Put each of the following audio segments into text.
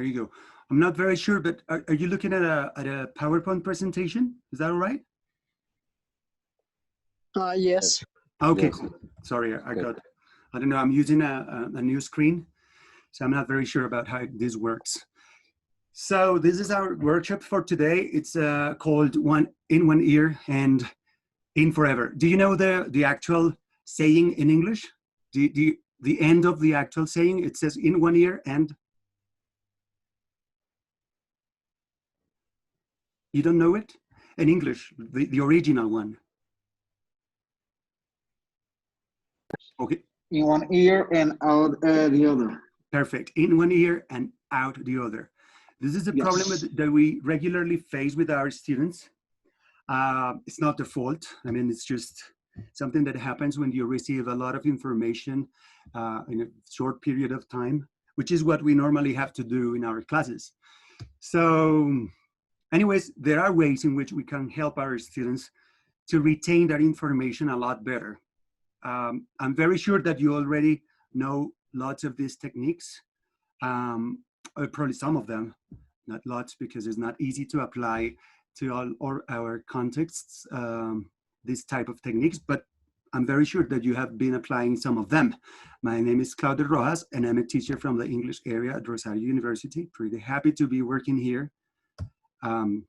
you go. I'm not very sure, but are you looking at a PowerPoint presentation? Is that all right? Yes. Okay, Yes. cool. Sorry, I don't know, I'm using a new screen, so I'm not very sure about how this works. So this is our workshop for today. It's called In One Ear and In Forever. Do you know the actual saying in English? The end of the actual saying, it says in one ear and... You don't know it? In English, the original one. Okay. In one ear and out the other. Perfect. In one ear and out the other. This is a problem that we regularly face with our students. It's not their fault. I mean, it's just something that happens when you receive a lot of information in a short period of time, which is what we normally have to do in our classes. So anyways, there are ways in which we can help our students to retain that information a lot better. I'm very sure that you already know lots of these techniques, or probably some of them, not lots, because it's not easy to apply to all our contexts, this type of techniques, but I'm very sure that you have been applying some of them. My name is Claudio Rojas, and I'm a teacher from the English area at Rosario University. Pretty happy to be working here. And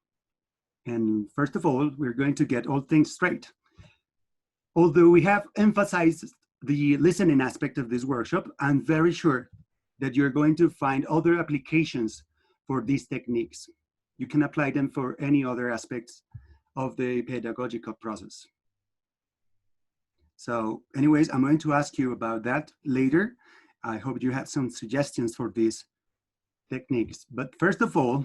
first of all, we're going to get all things straight. Although we have emphasized the listening aspect of this workshop, I'm very sure that you're going to find other applications for these techniques. You can apply them for any other aspects of the pedagogical process. So anyways, I'm going to ask you about that later. I hope you have some suggestions for these techniques. But first of all,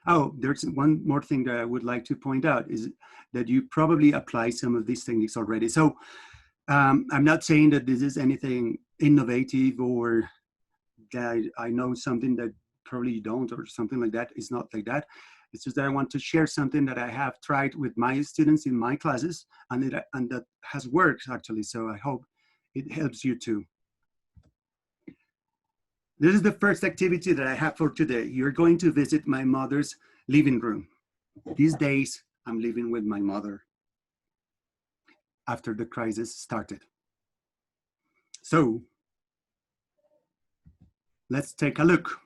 oh, there's one more thing that I would like to point out is that you probably apply some of these techniques already. So I'm not saying that this is anything innovative or that I know something that probably you don't or something like that. It's not like that. It's just that I want to share something that I have tried with my students in my classes and that has worked actually. So I hope it helps you too. This is the first activity that I have for today. You're going to visit my mother's living room. These days, I'm living with my mother after the crisis started. So let's take a look.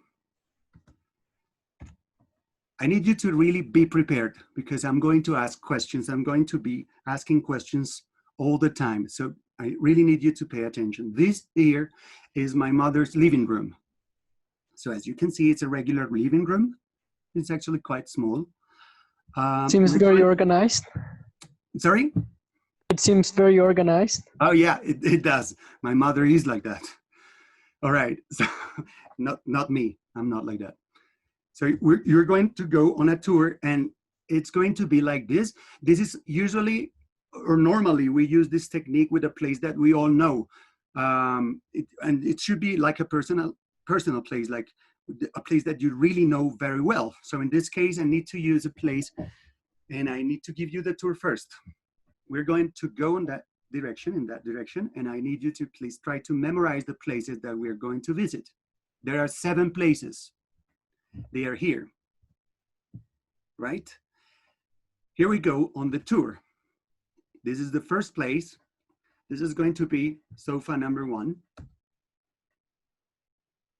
I need you to really be prepared because I'm going to ask questions. I'm going to be asking questions all the time. So I really need you to pay attention. This here is my mother's living room. So as you can see, it's a regular living room. It's actually quite small. Seems very organized. Sorry? It seems very organized. Oh yeah, it does. My mother is like that. All right, so not me, I'm not like that. So you're going to go on a tour and it's going to be like this. This is usually, or normally we use this technique with a place that we all know. And it should be like a personal place, like a place that you really know very well. So in this case, I need to use a place and I need to give you the tour first. We're going to go in that direction, and I need you to please try to memorize the places that we're going to visit. There are 7 places. They are here, right? Here we go on the tour. This is the first place. This is going to be sofa number 1.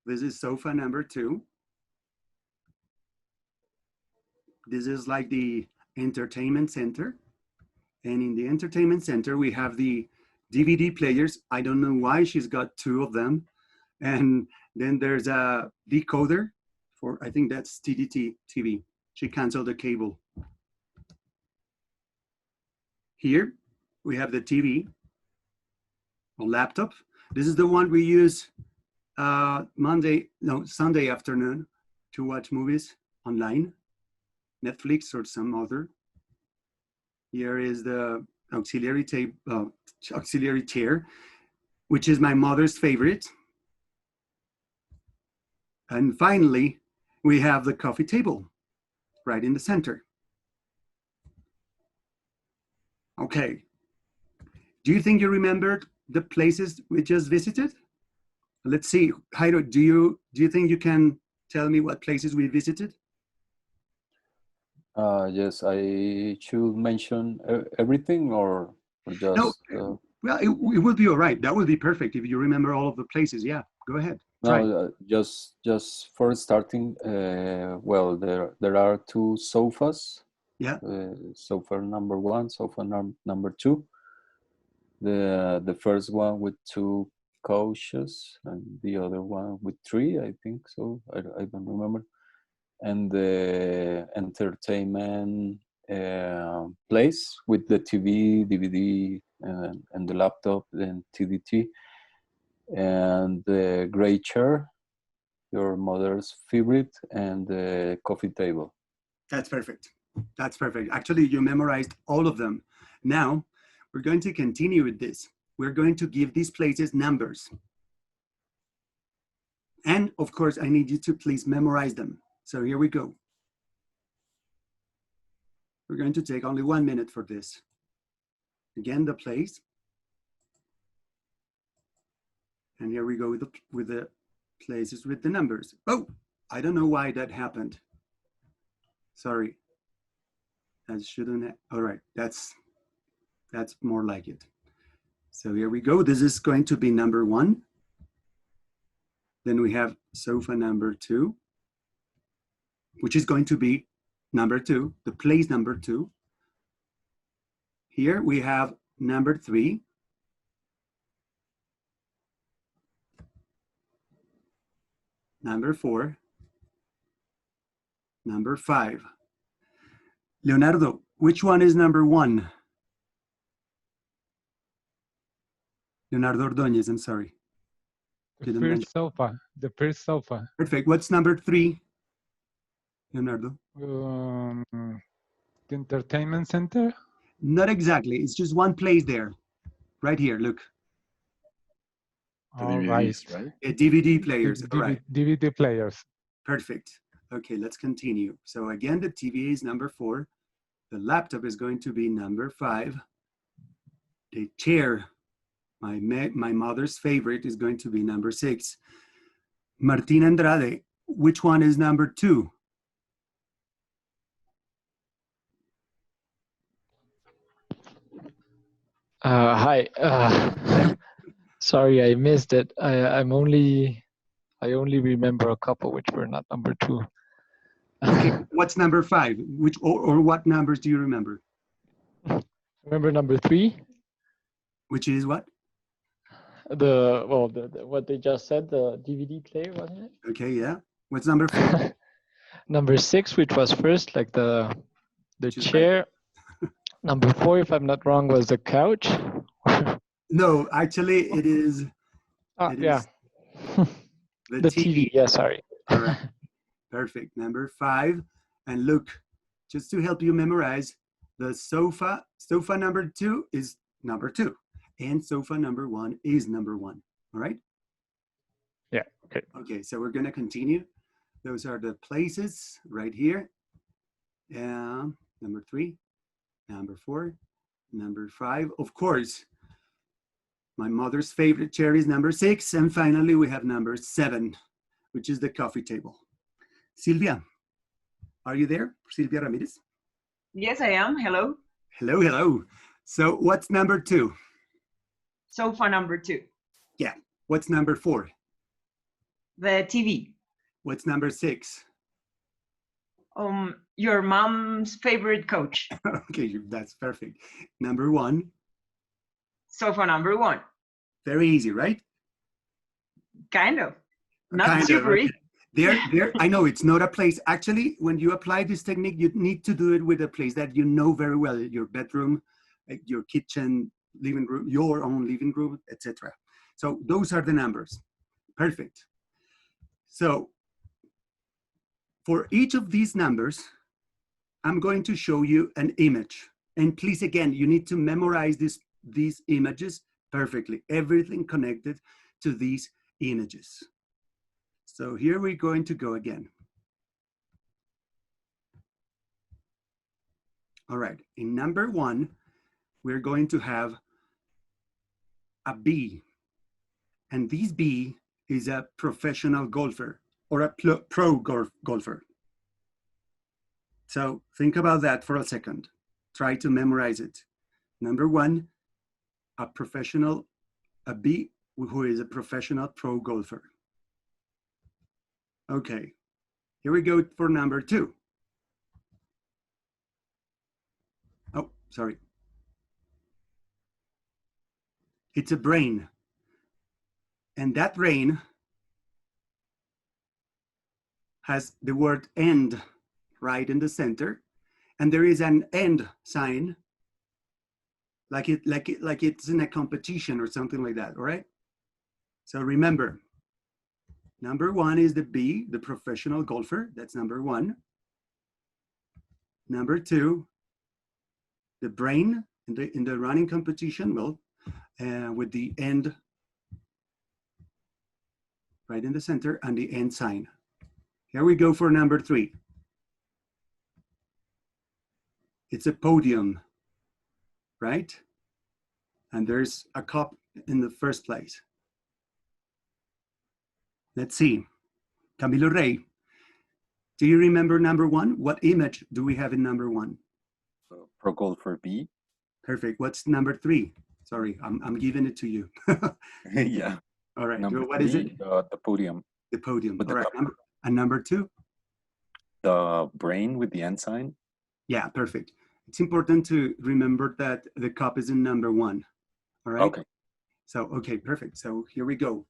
This is sofa number 2. This is like the entertainment center. And in the entertainment center, we have the DVD players. I don't know why she's got 2 of them. And then there's a decoder for, I think that's TDT TV. She canceled the cable. Here, we have the TV or laptop. This is the one we use Sunday afternoon to watch movies online, Netflix or some other. Here is the auxiliary chair, which is my mother's favorite. And finally, we have the coffee table right in the center. Okay. Do you think you remembered the places we just visited? Let's see, Jairo, do you think you can tell me what places we visited? Yes, I should mention everything or just... No, well, it will be all right. That would be perfect if you remember all of the places. Yeah, go ahead. No, just for starting, well, there are two sofas. Yeah. Sofa number 1, sofa number 2. The first one with 2 couches and the other one with 3, I think so. I don't remember. And the entertainment place with the TV, DVD, and the laptop and TDT. And the gray chair, your mother's favorite, and the coffee table. That's perfect. That's perfect. Actually, you memorized all of them. Now, we're going to continue with this. We're going to give these places numbers. And of course, I need you to please memorize them. So here we go. We're going to take only 1 minute for this. Again, the place. And here we go with the places with the numbers. Oh, I don't know why that happened. Sorry. That shouldn't have, all right, that's more like it. So here we go. This is going to be number 1. Then we have sofa number 2, which is going to be number 2, the place number 2. Here we have number 3. Number 4. Number 5. Leonardo, which one is number 1? Leonardo Ordóñez, I'm sorry. The first sofa. The first sofa. Perfect. What's number 3, Leonardo? The entertainment center. Not exactly. It's just one place there. Right here, look. All right. DVD players. All right. DVD players. Perfect. Okay, let's continue. So again, the TV is number 4. The laptop is going to be number 5. The chair, my mother's favorite, is going to be number 6. Martín Andrade, which one is number 2? Hi. Sorry, I missed it. I only remember a couple which were not number 2. Okay, what's number 5? Which or what numbers do you remember? Remember number 3? Which is what? What they just said, the DVD player, wasn't it? Okay, yeah. What's number 4? Number 6, which was first, like the chair. Right. Number 4, if I'm not wrong, was the couch. No, actually, it is. Yeah. The TV. Yeah, sorry. All right. Perfect. Number 5. And look, just to help you memorize, the sofa number 2 is number 2. And sofa number 1 is number 1. All right? Yeah, okay. Okay, so we're going to continue. Those are the places right here. Number 3, number 4, number 5. Of course, my mother's favorite chair is number 6. And finally, we have number 7, which is the coffee table. Silvia, are you there? Silvia Ramirez? Yes, I am. Hello. Hello, hello. So what's number 2? Sofa number 2. Yeah. What's number 4? The TV. What's number 6? Your mom's favorite coach. Okay, that's perfect. Number 1? Sofa number 1. Very easy, right? Kind of. Not Kind of, super okay. easy. There, I know it's not a place. Actually, when you apply this technique, you need to do it with a place that you know very well, your bedroom, your kitchen, living room, your own living room, etc. So those are the numbers. Perfect. So for each of these numbers, I'm going to show you an image. And please, again, you need to memorize these images perfectly. Everything connected to these images. So here we're going to go again. All right, in number 1, we're going to have a bee. And this bee is a professional golfer. or a pro golfer? So think about that for a second. Try to memorize it. Number one, a B who is a professional pro golfer. Okay, here we go for number two. Oh, sorry. It's a brain. And that brain has the word end right in the center. And there is an end sign, like it's in a competition or something like that, all right? So remember, number one is the B, the professional golfer. That's number one. Number two, the brain in the running competition, well, with the end right in the center and the end sign. Here we go for number three. It's a podium, right? And there's a cup in the first place. Let's see. Camilo Rey, do you remember number one? What image do we have in number one? Pro golfer B. Perfect. What's number three? Sorry, I'm giving it to you. Yeah. All right. Number What is it? The podium. The podium. With All the right. cup. And number two? The brain with the end sign. Yeah, perfect. It's important to remember that the cup is in number one. All right. Okay. So, okay, perfect. So here we go.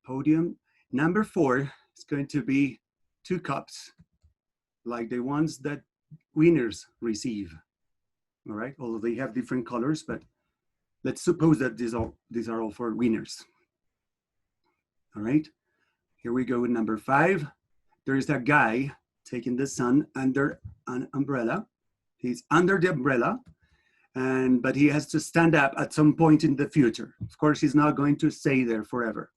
Podium. Number four is going to be two cups, like the ones that winners receive. All right. Although they have different colors, but let's suppose that these are all for winners. All right. Here we go with number five. There is a guy taking the sun under an umbrella. He's under the umbrella, but he has to stand up at some point in the future. Of course, he's not going to stay there forever.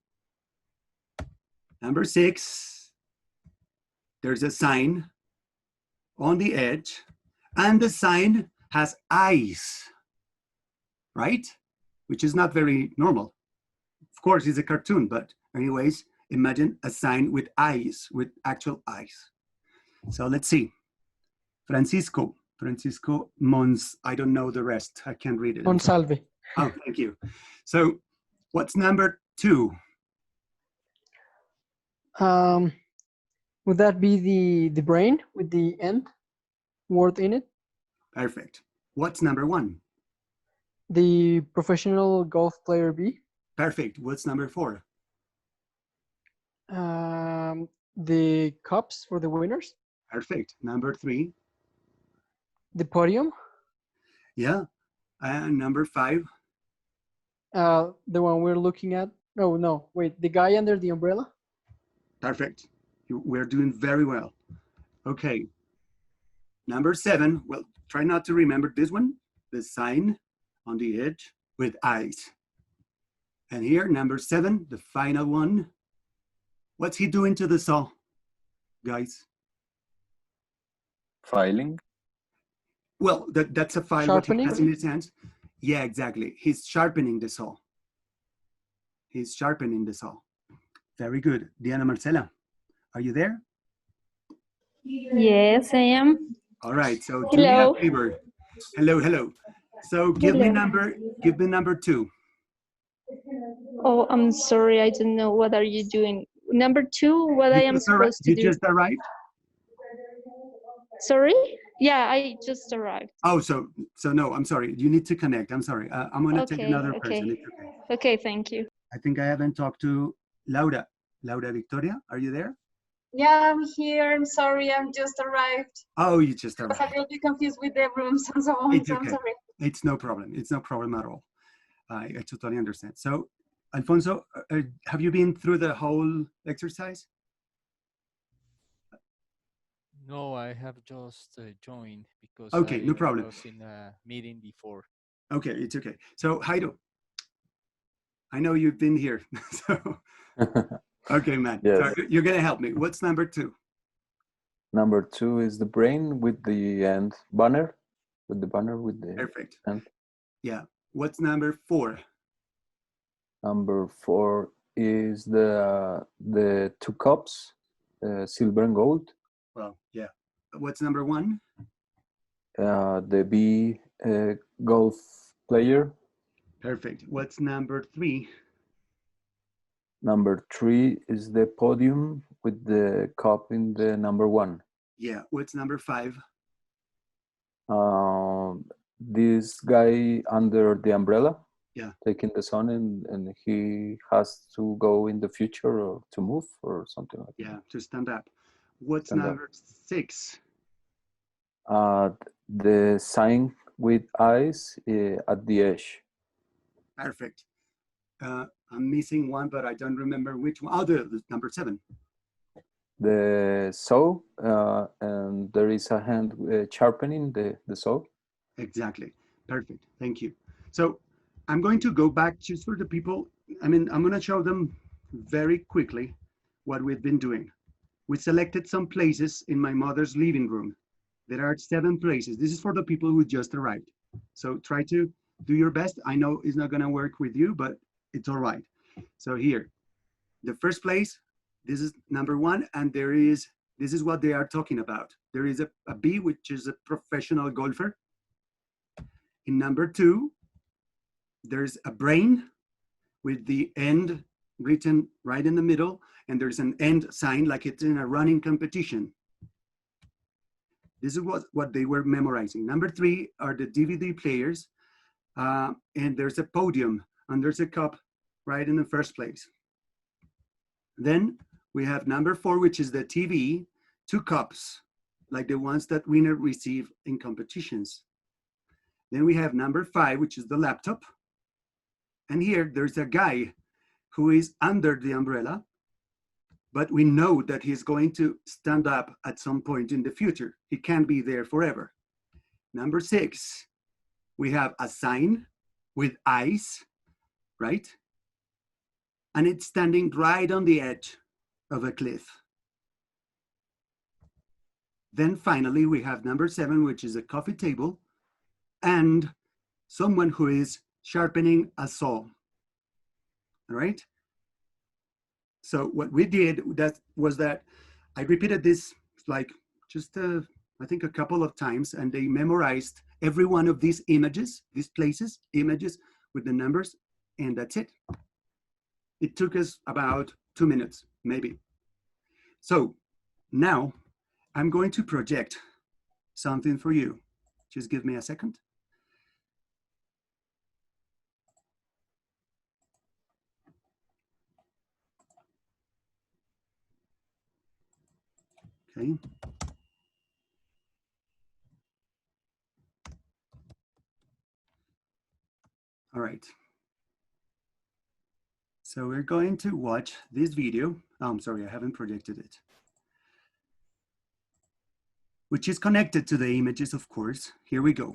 Number six, there's a sign on the edge, and the sign has eyes, right? Which is not very normal. Of course, it's a cartoon, but anyways, imagine a sign with eyes, with actual eyes. So let's see. Francisco Mons, I don't know the rest. I can't read it. Monsalve. Oh, thank you. So what's number two? Would that be the brain with the end word in it? Perfect. What's number one? The professional golf player B. Perfect. What's number four? The cups for the winners. Perfect. Number three? The podium. Yeah. And number five? The one we're looking at. No, wait. The guy under the umbrella. Perfect. We're doing very well. Okay. Number seven, well, try not to remember this one, the sign on the edge with eyes. And here, number seven, the final one. What's he doing to the saw, guys? Filing. Well, that's a file what he has in his hands. Yeah, exactly. He's sharpening the saw. He's sharpening the saw. Very good. Diana Marcela, are you there? Yes, I am. All right. So do me a favor. Hello. So give me number two. Oh, I'm sorry. I don't know. What are you doing? Number two, what I am supposed to do? You just arrived? Sorry? Yeah, I just arrived. Oh, so no, I'm sorry. You need to connect. I'm sorry. I'm going to take another person. It's okay. Okay, thank you. I think I haven't talked to Laura. Laura Victoria, are you there? Yeah, I'm here. I'm sorry. I'm just arrived. Oh, you just arrived. I got confused with the rooms and so on. It's so okay. I'm sorry. It's no problem. It's no problem at all. I totally understand. So, Alfonso, have you been through the whole exercise? No, I have just joined because okay, no problem. I was in a meeting before. Okay, it's okay. So, Jairo, I know you've been here. So, okay, man. Yes. So you're going to help me. What's number two? Number two is the brain with the end banner. With the banner with the Perfect. end. Yeah. What's number four? Number four is the two cups silver and gold. Well, yeah. What's number 1? The B golf player. Perfect. What's number 3? Number 3 is the podium with the cup in the number 1. Yeah. What's number 5? This guy under the umbrella. Yeah. Taking the sun, and he has to go in the future or to move or something like that. Yeah, to stand up. What's Stand up. number 6? The sign with eyes at the edge. Perfect. I'm missing one, but I don't remember which one. Oh, the number 7. The saw, and there is a hand sharpening the saw. Exactly. Perfect. Thank you. So I'm going to go back just for the people. I mean, I'm going to show them very quickly what we've been doing. We selected some places in my mother's living room. There are 7 places. This is for the people who just arrived. So try to do your best. I know it's not going to work with you, but it's all right. So here, the first place, this is number 1, and this is what they are talking about. There is a B, which is a professional golfer. In number 2, there's a brain with the end written right in the middle, and there's an end sign like it's in a running competition. This is what they were memorizing. Number 3 are the DVD players, and there's a podium, and there's a cup right in the first place. Then we have number 4, which is the TV, 2 cups, like the ones that winners receive in competitions. Then we have number 5, which is the laptop. And here there's a guy who is under the umbrella, but we know that he's going to stand up at some point in the future. He can't be there forever. Number 6, we have a sign with eyes, right? And it's standing right on the edge of a cliff. Then finally, we have number 7, which is a coffee table, and someone who is sharpening a saw. All right? So what we did was that I repeated this like just I think a couple of times, and they memorized every one of these images, these places, images with the numbers, and that's it. It took us about 2 minutes, maybe. So now I'm going to project something for you. Just give me a second. Okay. All right. So we're going to watch this video. Oh, I'm sorry, I haven't projected it. Which is connected to the images, of course. Here we go.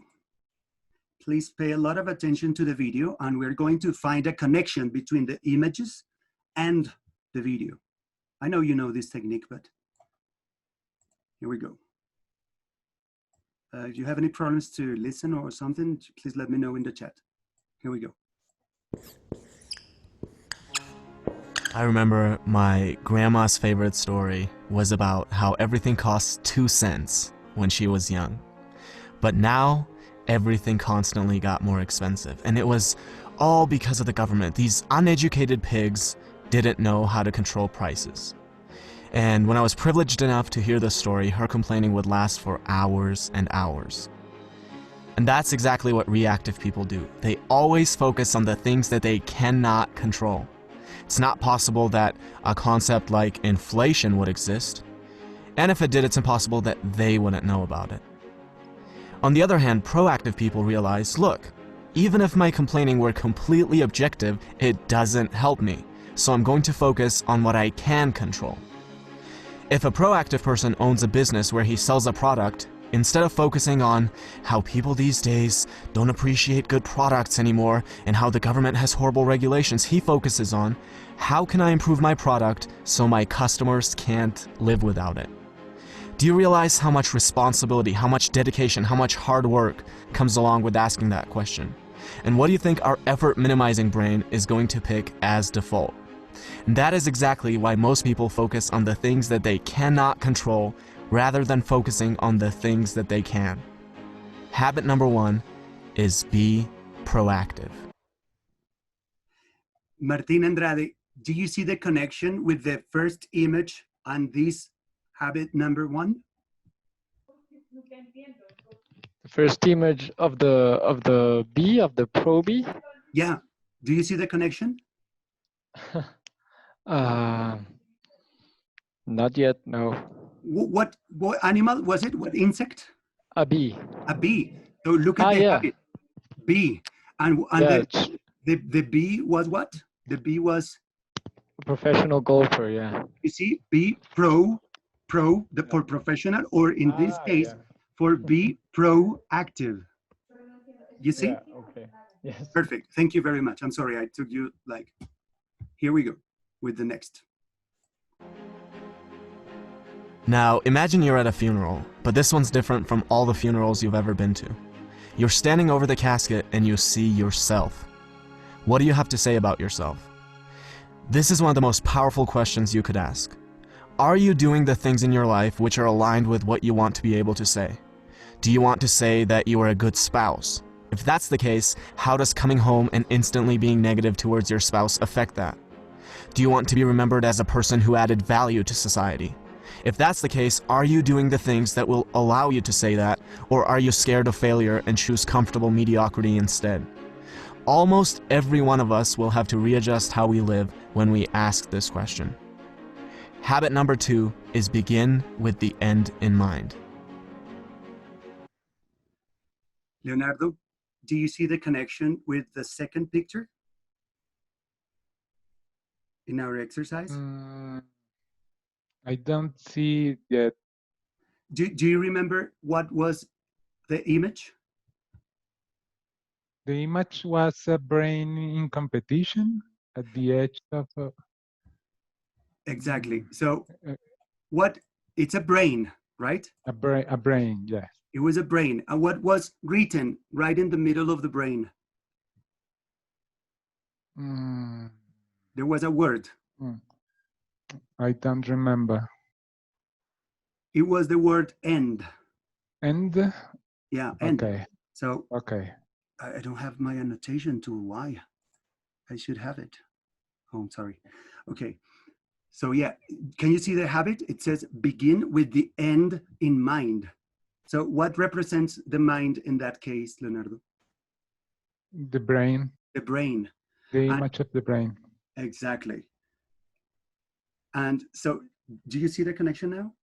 Please pay a lot of attention to the video, and we're going to find a connection between the images and the video. I know you know this technique, but here we go. If you have any problems to listen or something, please let me know in the chat. Here we go. I remember my grandma's favorite story was about how everything cost 2 cents when she was young. But now, everything constantly got more expensive. And it was all because of the government. These uneducated pigs didn't know how to control prices. And when I was privileged enough to hear the story, her complaining would last for hours and hours. And that's exactly what reactive people do. They always focus on the things that they cannot control. It's not possible that a concept like inflation would exist. And if it did, it's impossible that they wouldn't know about it. On the other hand, proactive people realize, look, even if my complaining were completely objective, it doesn't help me. So I'm going to focus on what I can control. If a proactive person owns a business where he sells a product, instead of focusing on how people these days don't appreciate good products anymore and how the government has horrible regulations, he focuses on how can I improve my product so my customers can't live without it. Do you realize how much responsibility, how much dedication, how much hard work comes along with asking that question? And what do you think our effort minimizing brain is going to pick as default? And that is exactly why most people focus on the things that they cannot control rather than focusing on the things that they can. Habit number 1 is be proactive. Martin Andrade, do you see the connection with the first image and this habit number 1? The first image of the bee, of the pro bee. Yeah. Do you see the connection? Not yet, no. What animal was it? What insect? A bee. A bee. So look at the habit. Bee. And Yeah, the bee was what? The bee was a professional golfer, yeah. You see, be for professional, or in this case, for be proactive. You see? Yeah, okay. Yes. Perfect. Thank you very much. I'm sorry, I took you like, here we go with the next. Now, imagine you're at a funeral, but this one's different from all the funerals you've ever been to. You're standing over the casket and you see yourself. What do you have to say about yourself? This is one of the most powerful questions you could ask. Are you doing the things in your life which are aligned with what you want to be able to say? Do you want to say that you are a good spouse? If that's the case, how does coming home and instantly being negative towards your spouse affect that? Do you want to be remembered as a person who added value to society? If that's the case, are you doing the things that will allow you to say that, or are you scared of failure and choose comfortable mediocrity instead? Almost every one of us will have to readjust how we live when we ask this question. Habit number 2 is begin with the end in mind. Leonardo, do you see the connection with the second picture in our exercise? I don't see it yet. Do you remember what was the image? The image was a brain in competition at the edge of a... Exactly. So it's a brain, right? A brain, yes. It was a brain. And what was written right in the middle of the brain? There was a word. I don't remember. It was the word end. End? Yeah, end. Okay. So okay. I don't have my annotation tool. Why? I should have it. Oh, I'm sorry. Okay. So yeah, can you see the habit? It says begin with the end in mind. So what represents the mind in that case, Leonardo? The brain. The brain. The image of the brain. Exactly. And so do you see the connection now?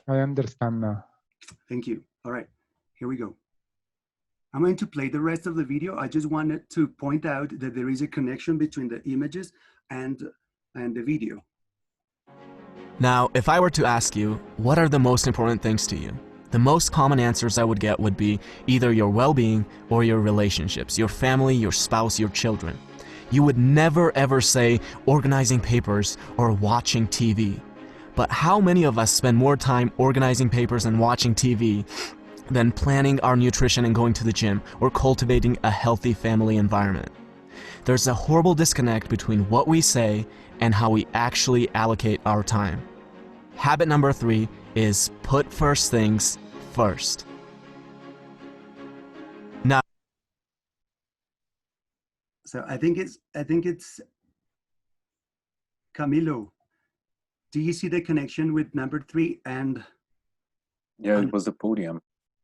I understand now. Thank you. All right, here we go. I'm going to play the rest of the video. I just wanted to point out that there is a connection between the images and the video. Now, if I were to ask you, what are the most important things to you? The most common answers I would get would be either your well-being or your relationships, your family, your spouse, your children. You would never ever say organizing papers or watching TV. But how many of us spend more time organizing papers and watching TV than planning our nutrition and going to the gym or cultivating a healthy family environment? There's a horrible disconnect between what we say and how we actually allocate our time. Habit number 3 is put first things first. Now, so I think it's Camilo. Do you see the connection with number 3 and? Yeah, it was the podium.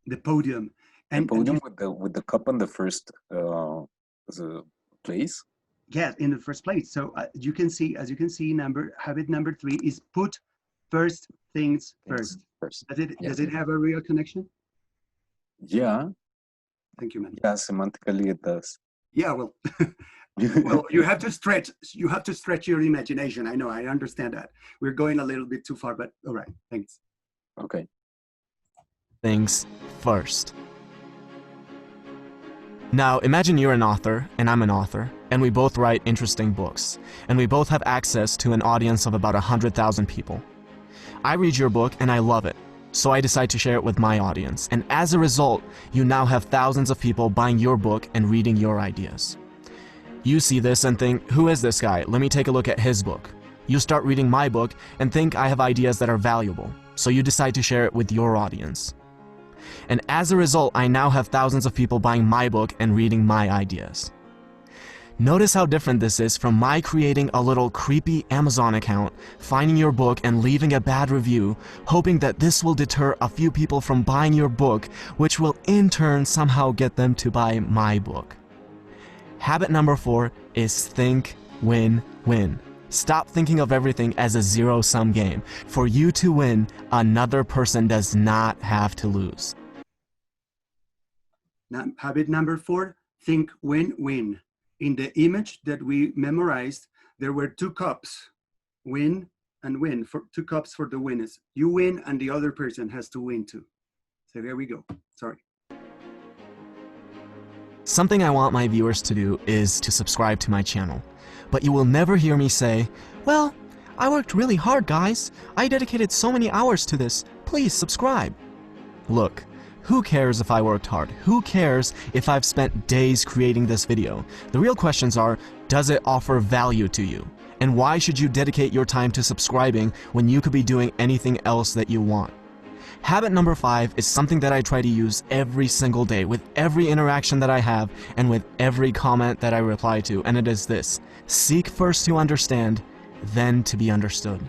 The podium. And the podium with the cup on the first place. Yes, in the first place. So you can see, as you can see, habit number 3 is put first things first. Does it have a real connection? Yeah. Thank you, man. Yeah, semantically it does. Yeah, well, well, you have to stretch your imagination. I know, I understand that. We're going a little bit too far, but all right, thanks. Okay. Things first. Now, imagine you're an author, and I'm an author, and we both write interesting books, and we both have access to an audience of about 100,000 people. I read your book, and I love it, so I decide to share it with my audience, and as a result, you now have thousands of people buying your book and reading your ideas. You see this and think, who is this guy? Let me take a look at his book. You start reading my book and think I have ideas that are valuable, so you decide to share it with your audience. And as a result, I now have thousands of people buying my book and reading my ideas. Notice how different this is from my creating a little creepy Amazon account, finding your book and leaving a bad review, hoping that this will deter a few people from buying your book, which will in turn somehow get them to buy my book. Habit number 4 is think win-win. Stop thinking of everything as a zero-sum game. For you to win, another person does not have to lose. Now, habit number 4, think win-win. In the image that we memorized, there were 2 cups, win and win, for 2 cups for the winners. You win and the other person has to win too. So here we go, sorry. Something I want my viewers to do is to subscribe to my channel. But you will never hear me say, well, I worked really hard, guys. I dedicated so many hours to this. Please subscribe. Look, who cares if I worked hard? Who cares if I've spent days creating this video? The real questions are, does it offer value to you? And why should you dedicate your time to subscribing when you could be doing anything else that you want? Habit number 5 is something that I try to use every single day with every interaction that I have and with every comment that I reply to, and it is this: seek first to understand, then to be understood.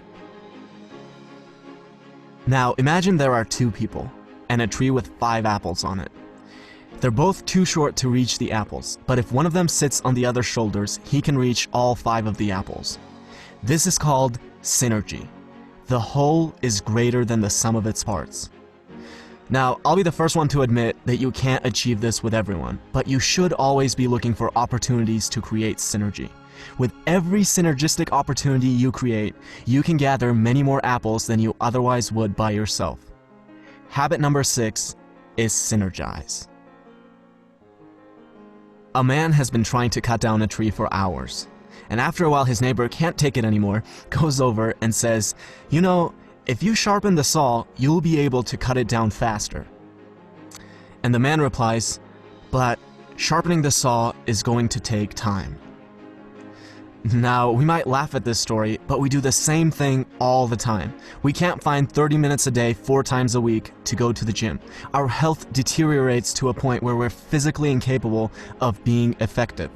Now imagine there are 2 people and a tree with 5 apples on it. They're both too short to reach the apples, but if one of them sits on the other's shoulders, he can reach all 5 of the apples. This is called synergy. The whole is greater than the sum of its parts. Now, I'll be the first one to admit that you can't achieve this with everyone, but you should always be looking for opportunities to create synergy. With every synergistic opportunity you create, you can gather many more apples than you otherwise would by yourself. Habit number 6 is synergize. A man has been trying to cut down a tree for hours. And after a while, his neighbor can't take it anymore, goes over and says, you know, if you sharpen the saw, you'll be able to cut it down faster. And the man replies, but sharpening the saw is going to take time. Now, we might laugh at this story, but we do the same thing all the time. We can't find 30 minutes a day, 4 times a week to go to the gym. Our health deteriorates to a point where we're physically incapable of being effective.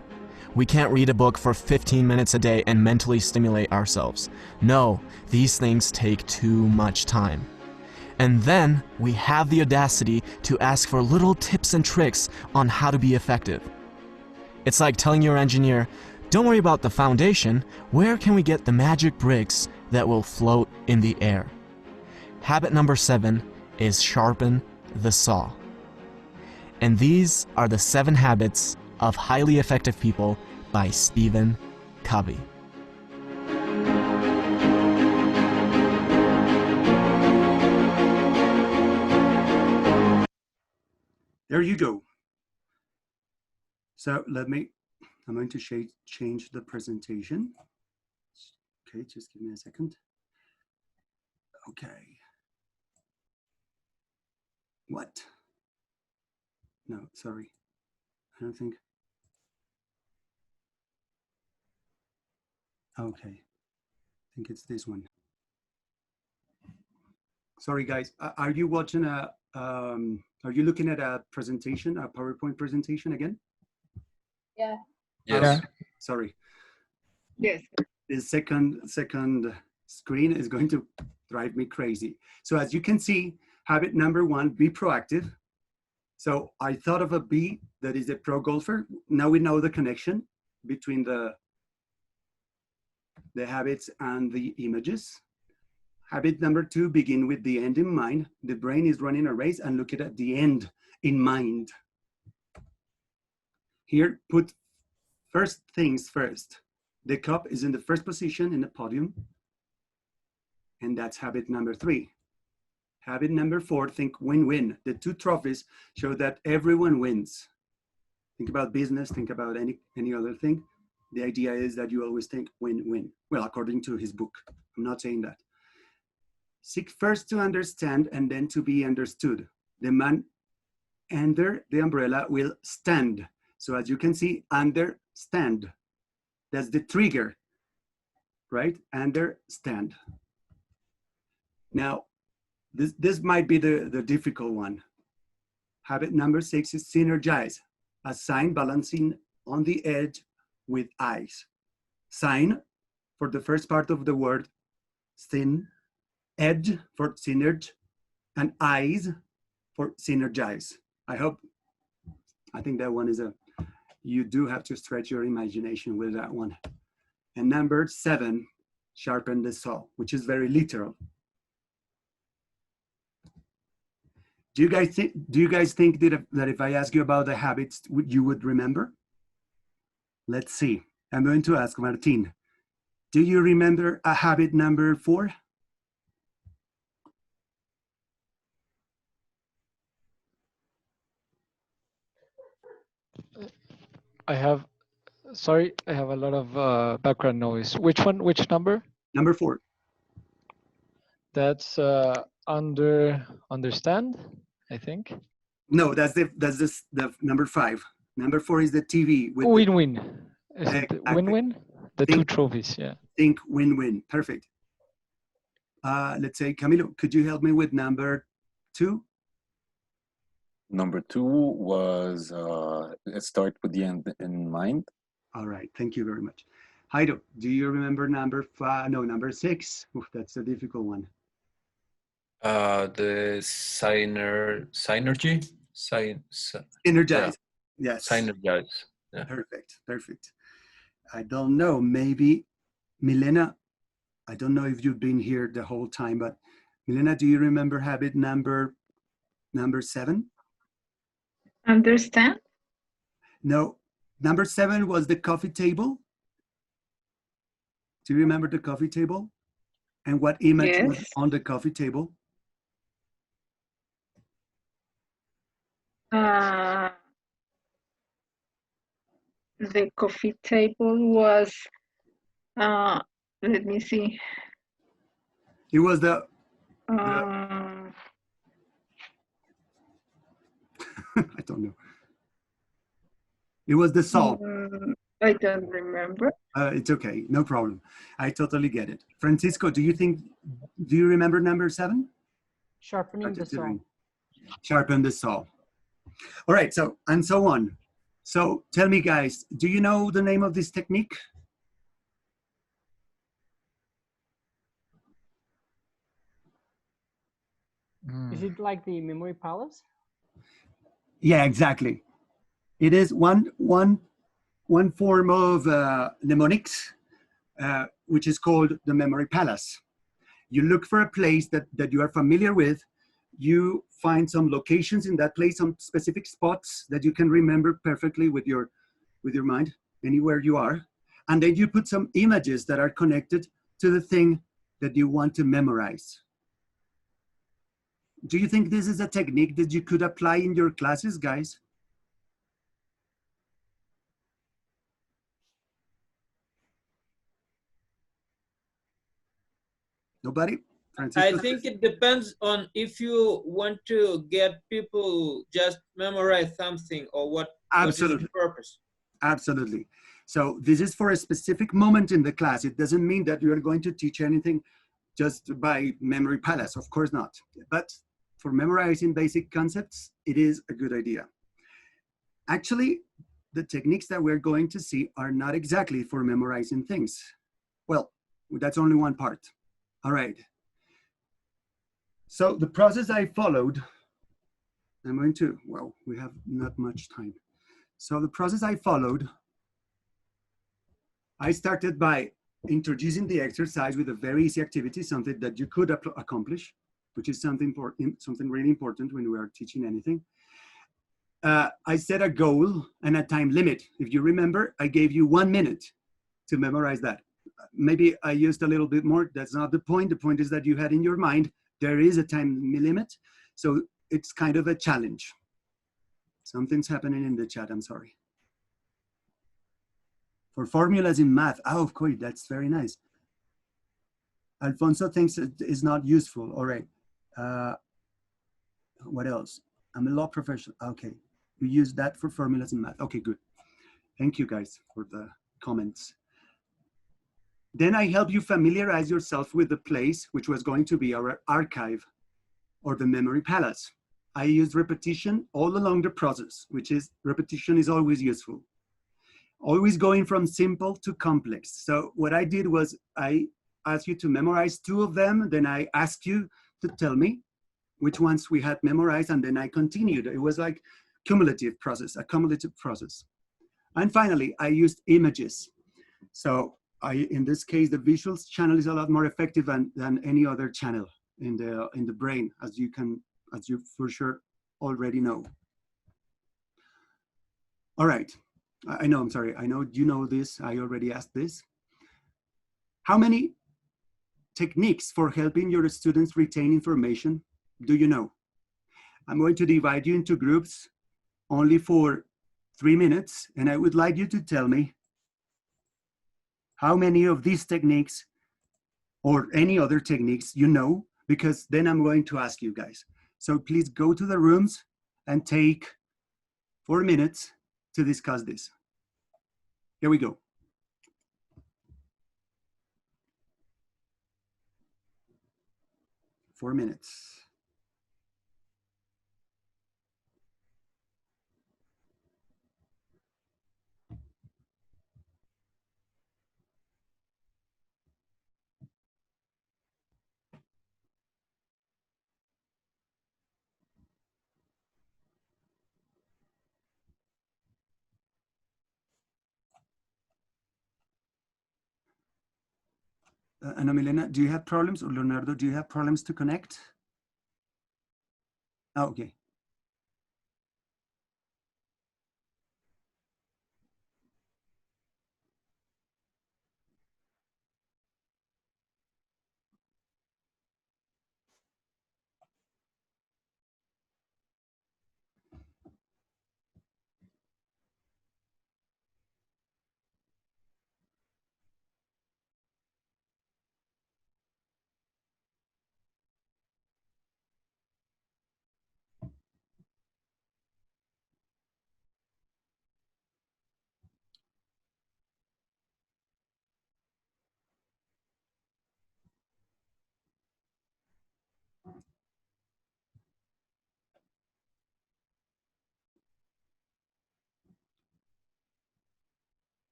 We can't read a book for 15 minutes a day and mentally stimulate ourselves. No, these things take too much time. And then we have the audacity to ask for little tips and tricks on how to be effective. It's like telling your engineer, don't worry about the foundation, where can we get the magic bricks that will float in the air? Habit number 7 is sharpen the saw. And these are the 7 habits of highly effective people by Stephen Covey. There you go. So I'm going to change the presentation. Okay, just give me a second. Okay. What? No, sorry. I don't think. Okay. I think it's this one. Sorry, guys. Are you watching are you looking at a presentation, a PowerPoint presentation again? Yeah. Yes. Sorry. Yes. The second screen is going to drive me crazy. So as you can see, habit number 1, be proactive. So I thought of a B that is a pro golfer. Now we know the connection between the habits and the images. Habit number 2, begin with the end in mind. The brain is running a race and look at the end in mind. Here, put first things first. The cup is in the first position in the podium. And that's habit number 3. Habit number 4, think win-win. The 2 trophies show that everyone wins. Think about business, think about any other thing. The idea is that you always think win-win. Well, according to his book, I'm not saying that. Seek first to understand and then to be understood. The man under the umbrella will stand. So as you can see, understand. That's the trigger, right? Understand. Now, this might be the difficult one. Habit number 6 is synergize. Assign balancing on the edge with eyes. Sign for the first part of the word, syn, edge for synergy, and eyes for synergize. I think that one is you do have to stretch your imagination with that one. And number 7, sharpen the saw, which is very literal. Do you guys think that if I ask you about the habits, you would remember? Let's see. I'm going to ask Martin. Do you remember a habit number 4? Sorry, I have a lot of background noise. Which one? Which number? Number 4. That's understand, I think. No, that's the number 5. Number 4 is the TV. Win-win. Is it Exactly. win-win? The 2 trophies, yeah. Think win-win. Perfect. Let's say, Camilo, could you help me with number 2? Number 2 was let's start with the end in mind. All right, thank you very much. Heido, do you remember number 5? No, number 6. Oof, that's a difficult one. The synergy. Energize. Yes. Synergize. Yeah. Perfect, perfect. I don't know, maybe Milena, I don't know if you've been here the whole time, but Milena, do you remember habit number 7? Understand? No, number 7 was the coffee table. Do you remember the coffee table? And what image was on the coffee table? The coffee table was, let me see. It was the Uh, I don't know. It was the saw. I don't remember. It's okay, no problem. I totally get it. Francisco, do you remember number 7? Sharpening the saw. Sharpen the saw. All right, so, and so on. So tell me guys, do you know the name of this technique? Is it like the memory palace? Yeah, exactly. It is one form of mnemonics, which is called the memory palace. You look for a place that you are familiar with. You find some locations in that place, some specific spots that you can remember perfectly with your mind, anywhere you are. And then you put some images that are connected to the thing that you want to memorize. Do you think this is a technique that you could apply in your classes, guys? Nobody? Francisco? I think it depends on if you want to get people just memorize something or what is the purpose. Absolutely. So this is for a specific moment in the class. It doesn't mean that you're going to teach anything just by memory palace. Of course not. But for memorizing basic concepts, it is a good idea. Actually, the techniques that we're going to see are not exactly for memorizing things. Well, that's only one part. All right. So the process I followed, I'm going to, well, we have not much time. So the process I followed, I started by introducing the exercise with a very easy activity, something that you could accomplish, which is something really important when we are teaching anything. I set a goal and a time limit. If you remember, I gave you 1 minute to memorize that. Maybe I used a little bit more. That's not the point. The point is that you had in your mind, there is a time limit. So it's kind of a challenge. Something's happening in the chat, I'm sorry. For formulas in math, oh, of course, that's very nice. Alfonso thinks it is not useful. All right. What else? I'm a law professional. Okay. We use that for formulas in math. Okay, good. Thank you guys for the comments. Then I help you familiarize yourself with the place, which was going to be our archive or the memory palace. I used repetition all along the process, which is repetition is always useful. Always going from simple to complex. So what I did was I asked you to memorize 2 of them, then I asked you to tell me which ones we had memorized, and then I continued. It was like a cumulative process. And finally, I used images. So in this case, the visuals channel is a lot more effective than any other channel in the brain, as you for sure already know. All right, I know you know this, I already asked this. How many techniques for helping your students retain information do you know? I'm going to divide you into groups only for 3 minutes, and I would like you to tell me how many of these techniques or any other techniques you know, because then I'm going to ask you guys. So please go to the rooms and take 4 minutes to discuss this. Here we go. Four minutes. Ana Milena, do you have problems? Or Leonardo, do you have problems to connect? Oh, okay.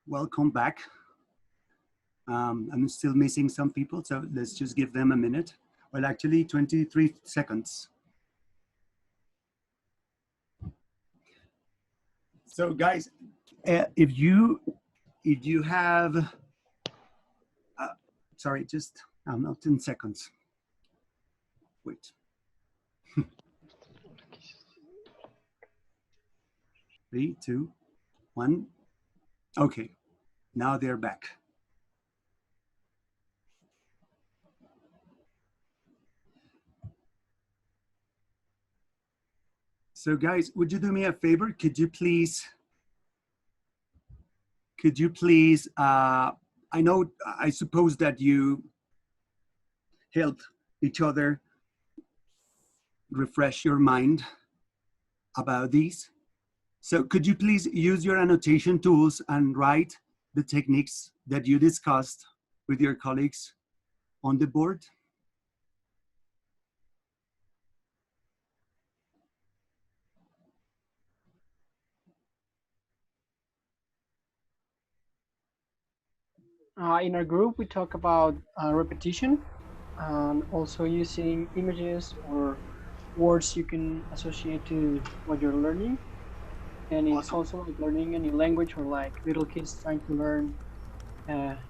welcome back. I'm still missing some people, so let's just give them a minute. Well, actually 23 seconds. So guys, if you have, sorry, just not 10 seconds. Wait. 3, 2, 1. Okay, now they're back. So guys, would you do me a favor? Could you please, I suppose that you help each other refresh your mind about these. So could you please use your annotation tools and write the techniques that you discussed with your colleagues on the board? In our group, we talk about repetition and also using images or words you can associate to what you're learning. And it's also like learning a new language, or like little kids trying to learn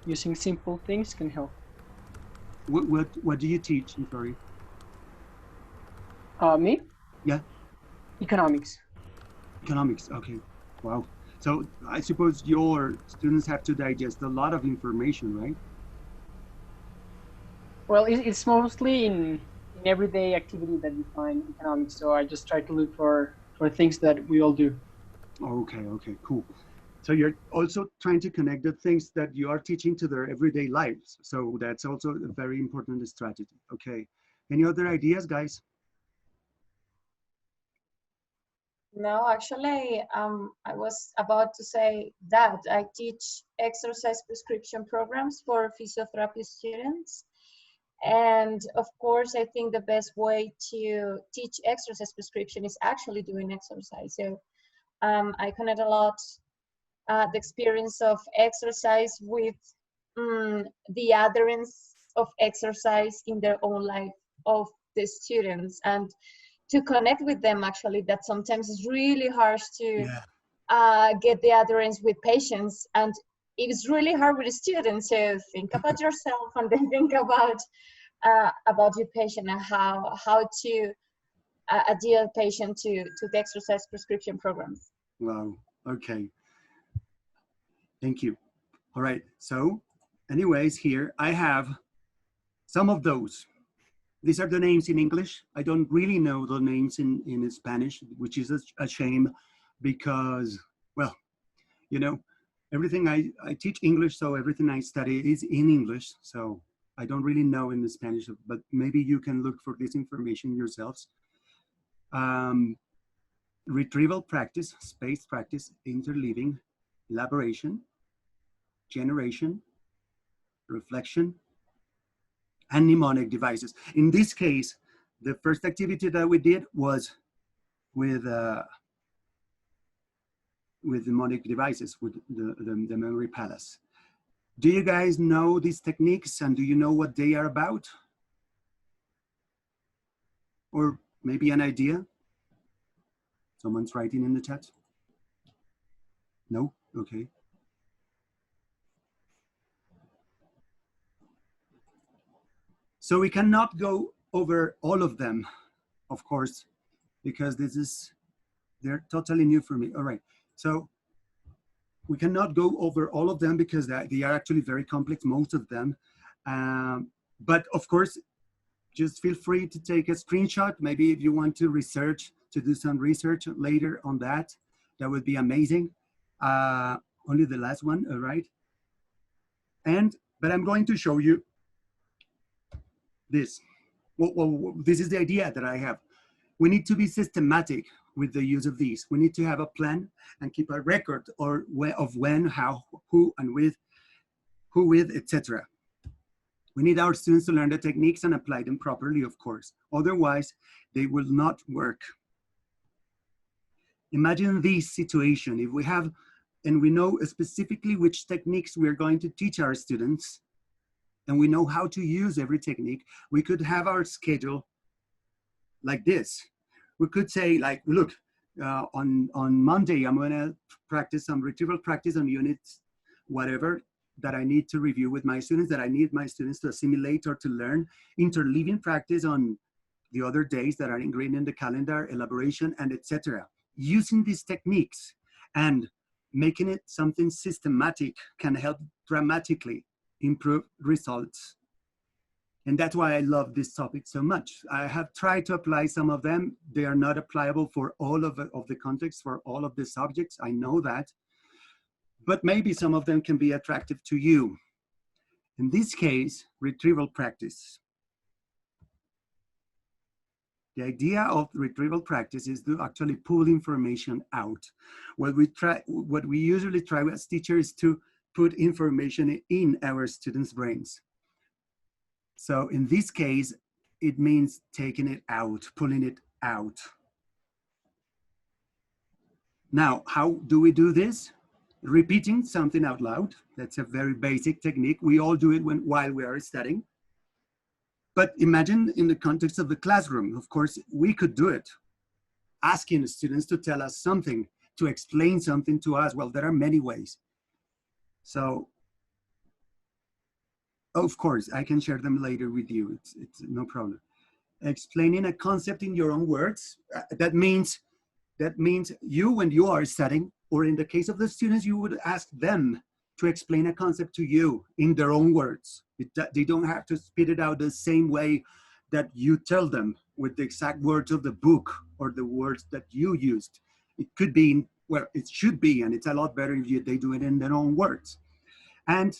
using simple things can help. What do you teach? I'm sorry. Me? Yeah. Economics. Economics, okay. Wow. So I suppose your students have to digest a lot of information, right? Well, it's mostly in everyday activity that you find economics. So I just try to look for things that we all do. Okay, okay, cool. So you're also trying to connect the things that you are teaching to their everyday lives. So that's also a very important strategy. Okay. Any other ideas, guys? No, actually, I was about to say that I teach exercise prescription programs for physiotherapy students. And of course, I think the best way to teach exercise prescription is actually doing exercise. So I connect a lot the experience of exercise with the adherence of exercise in their own life of the students, and to connect with them. Actually, that sometimes is really hard to get the adherence with patients, and it's really hard with the students. So think about yourself, and then think about your patient and how to adhere patient to the exercise prescription programs. Wow, okay. Thank you. All right, so anyways, here I have some of those. These are the names in English. I don't really know the names in Spanish, which is a shame because, well, you know, everything I teach English, so everything I study is in English. So I don't really know in the Spanish, but maybe you can look for this information yourselves. Retrieval practice, space practice, interleaving, elaboration, generation, reflection, and mnemonic devices. In this case, the first activity that we did was with mnemonic devices, with the memory palace. Do you guys know these techniques, and do you know what they are about? Or maybe an idea? Someone's writing in the chat? No? Okay. So we cannot go over all of them, of course, because they're totally new for me. All right, so we cannot go over all of them because they are actually very complex, most of them. But of course, just feel free to take a screenshot. Maybe if you want to do some research later on that would be amazing. Only the last one, all right? But I'm going to show you this. Well, this is the idea that I have. We need to be systematic with the use of these. We need to have a plan and keep a record of when, how, who, and with, who with, etc. We need our students to learn the techniques and apply them properly, of course. Otherwise, they will not work. Imagine this situation. If we have and we know specifically which techniques we're going to teach our students, and we know how to use every technique, we could have our schedule like this. We could say, like, look, on Monday, I'm going to practice some retrieval practice on units, whatever, that I need to review with my students, that I need my students to assimilate or to learn. Interleaving practice on the other days that are ingrained in the calendar, elaboration, and etc. Using these techniques and making it something systematic can help dramatically improve results. And that's why I love this topic so much. I have tried to apply some of them. They are not applicable for all of the context, for all of the subjects. I know that. But maybe some of them can be attractive to you. In this case, retrieval practice. The idea of retrieval practice is to actually pull information out. What we usually try as teachers is to put information in our students' brains. So in this case, it means taking it out, pulling it out. Now, how do we do this? Repeating something out loud. That's a very basic technique. We all do it while we are studying. But imagine in the context of the classroom, of course, we could do it. Asking the students to tell us something, to explain something to us. Well, there are many ways. So, of course, I can share them later with you. It's no problem. Explaining a concept in your own words, that means you, when you are studying, or in the case of the students, you would ask them to explain a concept to you in their own words. They don't have to spit it out the same way that you tell them with the exact words of the book or the words that you used. It could be, well, it should be, and it's a lot better if they do it in their own words. And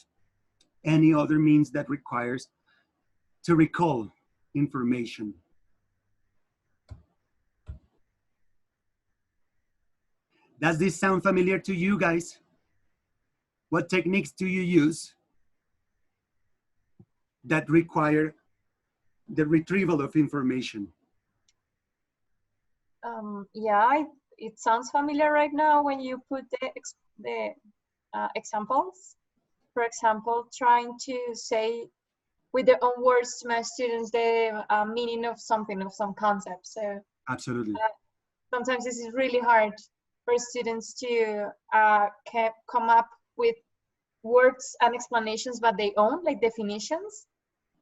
any other means that requires to recall information. Does this sound familiar to you guys? What techniques do you use that require the retrieval of information? Yeah, it sounds familiar right now when you put the examples. For example, trying to say with their own words to my students the meaning of something, of some concept. So absolutely. Sometimes this is really hard for students to come up with words and explanations but they own, like definitions.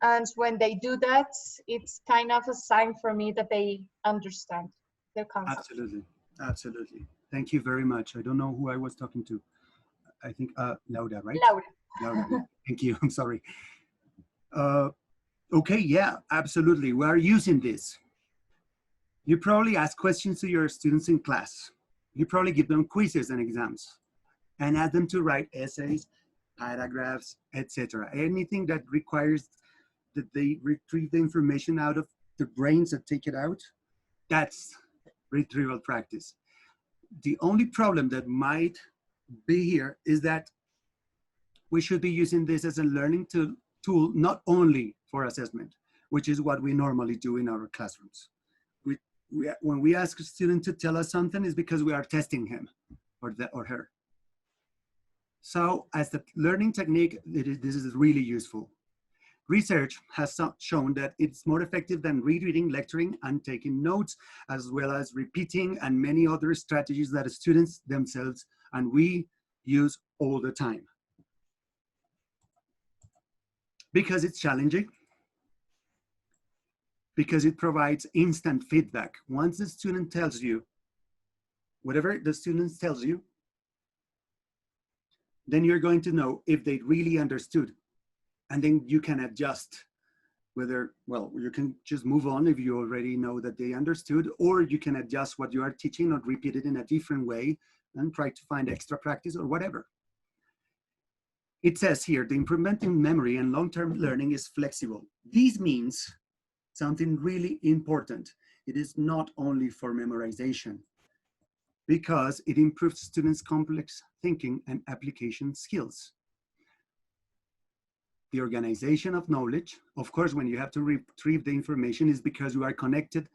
And when they do that, it's kind of a sign for me that they understand the concept. Absolutely, absolutely. Thank you very much. I don't know who I was talking to. I think Laura, right? Laura. Laura. Thank you. I'm sorry. Okay, yeah, absolutely. We are using this. You probably ask questions to your students in class. You probably give them quizzes and exams and ask them to write essays, paragraphs, etc. Anything that requires that they retrieve the information out of the brains and take it out, that's retrieval practice. The only problem that might be here is that we should be using this as a learning tool, not only for assessment, which is what we normally do in our classrooms. When we ask a student to tell us something, it's because we are testing him or her. So as the learning technique, this is really useful. Research has shown that it's more effective than rereading, lecturing, and taking notes, as well as repeating and many other strategies that students themselves and we use all the time. Because it's challenging, because it provides instant feedback. Once the student tells you, whatever the student tells you, then you're going to know if they really understood. And then you can adjust whether, well, you can just move on if you already know that they understood, or you can adjust what you are teaching or repeat it in a different way and try to find extra practice or whatever. It says here, the improvement in memory and long-term learning is flexible. This means something really important. It is not only for memorization, because it improves students' complex thinking and application skills. The organization of knowledge, of course, when you have to retrieve the information, is because you are connected.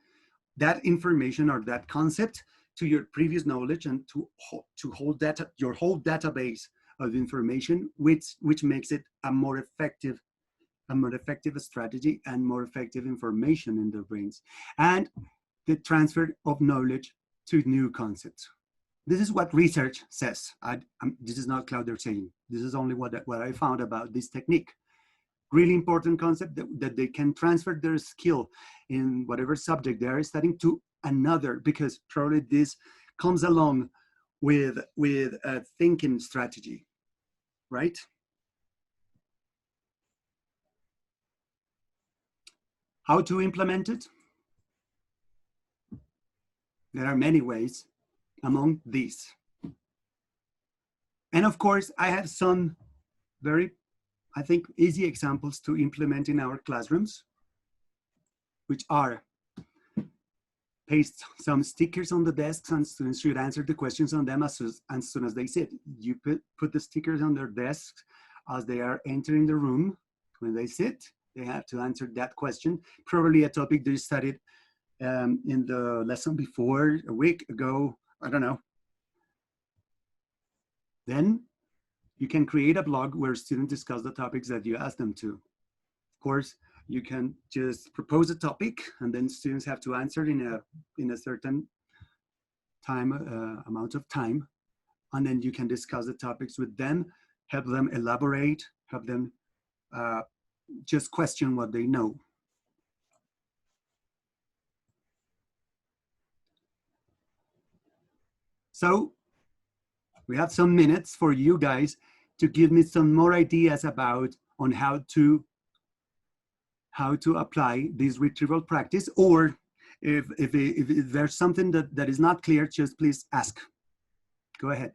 That information or that concept to your previous knowledge and to hold data, your whole database of information, which makes it a more effective strategy and more effective information in their brains. And the transfer of knowledge to new concepts. This is what research says. This is not Claudia saying. This is only what I found about this technique. Really important concept that they can transfer their skill in whatever subject they are studying to another, because probably this comes along with a thinking strategy, right? How to implement it? There are many ways among these. And of course, I have some very, I think, easy examples to implement in our classrooms, which are paste some stickers on the desks and students should answer the questions on them as soon as they sit. You put the stickers on their desks as they are entering the room. When they sit, they have to answer that question, probably a topic they studied in the lesson before, a week ago, I don't know. Then you can create a blog where students discuss the topics that you ask them to. Of course, you can just propose a topic and then students have to answer in a certain time, amount of time. And then you can discuss the topics with them, help them elaborate, help them just question what they know. So we have some minutes for you guys to give me some more ideas on how to apply this retrieval practice, or if there's something that is not clear, just please ask. Go ahead.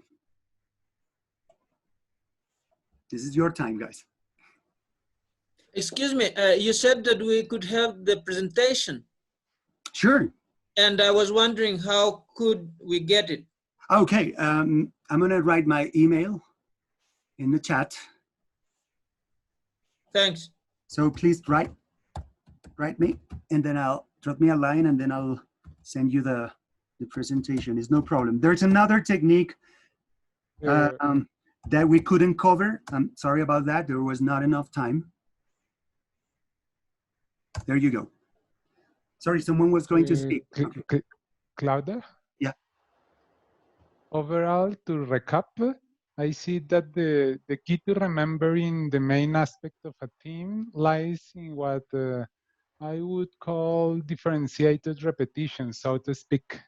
This is your time, guys. Excuse me, you said that we could have the presentation. Sure. And I was wondering, how could we get it? Okay, I'm gonna write my email in the chat. Thanks. So please write me, and then drop me a line, and then I'll send you the presentation. It's no problem. There's another technique that we couldn't cover. I'm sorry about that. There was not enough time. There you go. Sorry, someone was going to speak. Claudia? Yeah. Overall, to recap, I see that the key to remembering the main aspect of a team lies in what I would call differentiated repetition, so to speak.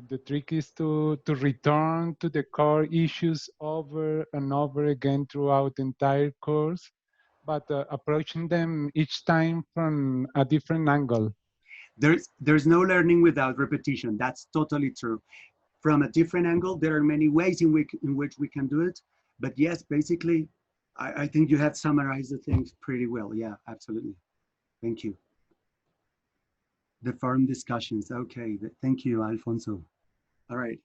The trick is to return to the core issues over and over again throughout the entire course, but approaching them each time from a different angle. There's no learning without repetition. That's totally true. From a different angle, there are many ways in which we can do it. But yes, basically, I think you have summarized the things pretty well. Yeah, absolutely. Thank you. The forum discussions. Okay, thank you, Alfonso. All right.